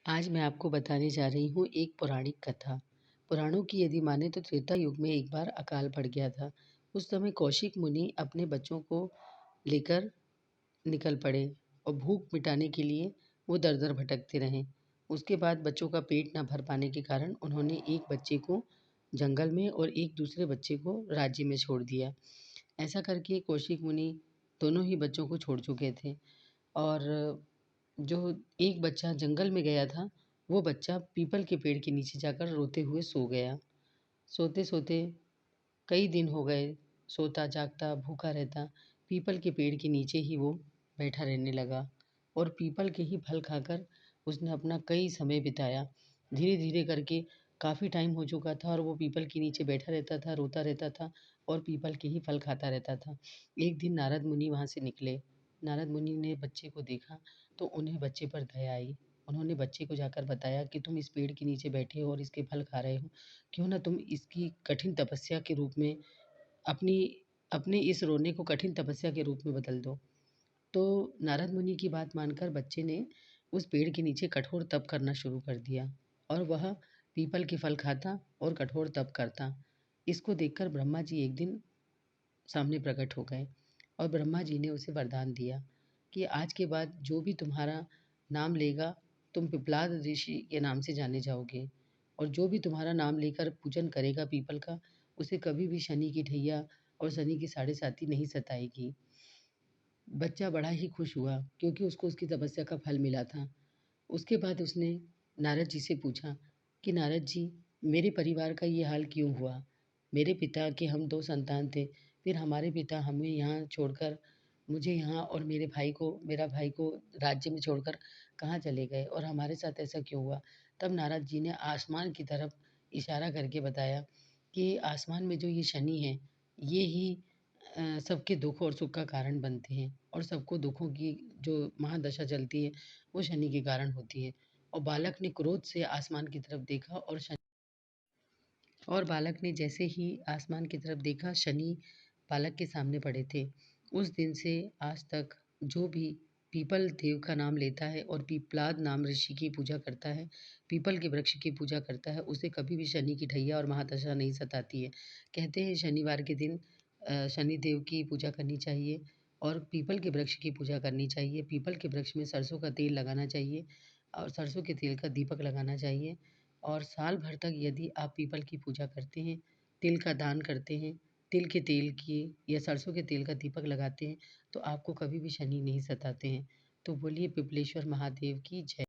आज मैं आपको बताने जा रही हूँ एक पौराणिक कथा। पुराणों की यदि माने तो त्रेता युग में एक बार अकाल पड़ गया था। उस समय कौशिक मुनि अपने बच्चों को लेकर निकल पड़े और भूख मिटाने के लिए वो दर दर भटकते रहे। उसके बाद बच्चों का पेट न भर पाने के कारण उन्होंने एक बच्चे को जंगल में और एक दूसरे बच्चे को राज्य में छोड़ दिया। ऐसा करके कौशिक मुनि दोनों ही बच्चों को छोड़ चुके थे और जो एक बच्चा जंगल में गया था, वो बच्चा पीपल के पेड़ के नीचे जाकर रोते हुए सो गया। सोते सोते कई दिन हो गए, सोता जागता भूखा रहता, पीपल के पेड़ के नीचे ही वो बैठा रहने लगा और पीपल के ही फल खाकर उसने अपना कई समय बिताया। धीरे धीरे करके काफ़ी टाइम हो चुका था और वो पीपल के नीचे बैठा रहता था, रोता रहता था और पीपल के ही फल खाता रहता था। एक दिन नारद मुनि वहाँ से निकले। नारद मुनि ने बच्चे को देखा तो उन्हें बच्चे पर दया आई। उन्होंने बच्चे को जाकर बताया कि तुम इस पेड़ के नीचे बैठे हो और इसके फल खा रहे हो, क्यों ना तुम इसकी कठिन तपस्या के रूप में अपनी अपने इस रोने को कठिन तपस्या के रूप में बदल दो। तो नारद मुनि की बात मानकर बच्चे ने उस पेड़ के नीचे कठोर तप करना शुरू कर दिया और वह पीपल के फल खाता और कठोर तप करता। इसको देखकर ब्रह्मा जी एक दिन सामने प्रकट हो गए और ब्रह्मा जी ने उसे वरदान दिया कि आज के बाद जो भी तुम्हारा नाम लेगा, तुम पिपलाद ऋषि के नाम से जाने जाओगे और जो भी तुम्हारा नाम लेकर पूजन करेगा पीपल का, उसे कभी भी शनि की ठैया और शनि की साढ़े साती नहीं सताएगी। बच्चा बड़ा ही खुश हुआ क्योंकि उसको उसकी तपस्या का फल मिला था। उसके बाद उसने नारद जी से पूछा कि नारद जी, मेरे परिवार का ये हाल क्यों हुआ? मेरे पिता के हम 2 संतान थे, फिर हमारे पिता हमें यहाँ छोड़कर मुझे यहाँ और मेरा भाई को राज्य में छोड़कर कहाँ चले गए और हमारे साथ ऐसा क्यों हुआ? तब नारद जी ने आसमान की तरफ इशारा करके बताया कि आसमान में जो ये शनि है, ये ही सबके दुःख और सुख का कारण बनते हैं और सबको दुःखों की जो महादशा चलती है, वो शनि के कारण होती है। और बालक ने क्रोध से आसमान की तरफ देखा और बालक ने जैसे ही आसमान की तरफ देखा, शनि बालक के सामने पड़े थे। उस दिन से आज तक जो भी पीपल देव का नाम लेता है और पीपलाद नाम ऋषि की पूजा करता है, पीपल के वृक्ष की पूजा करता है, उसे कभी भी शनि की ढैया और महादशा नहीं सताती है। कहते हैं शनिवार के दिन शनि देव की पूजा करनी चाहिए और पीपल के वृक्ष की पूजा करनी चाहिए। पीपल के वृक्ष में सरसों का तेल लगाना चाहिए और सरसों के तेल का दीपक लगाना चाहिए और साल भर तक यदि आप पीपल की पूजा करते हैं, तिल का दान करते हैं, तिल के तेल की या सरसों के तेल का दीपक लगाते हैं, तो आपको कभी भी शनि नहीं सताते हैं। तो बोलिए पिपलेश्वर महादेव की जय।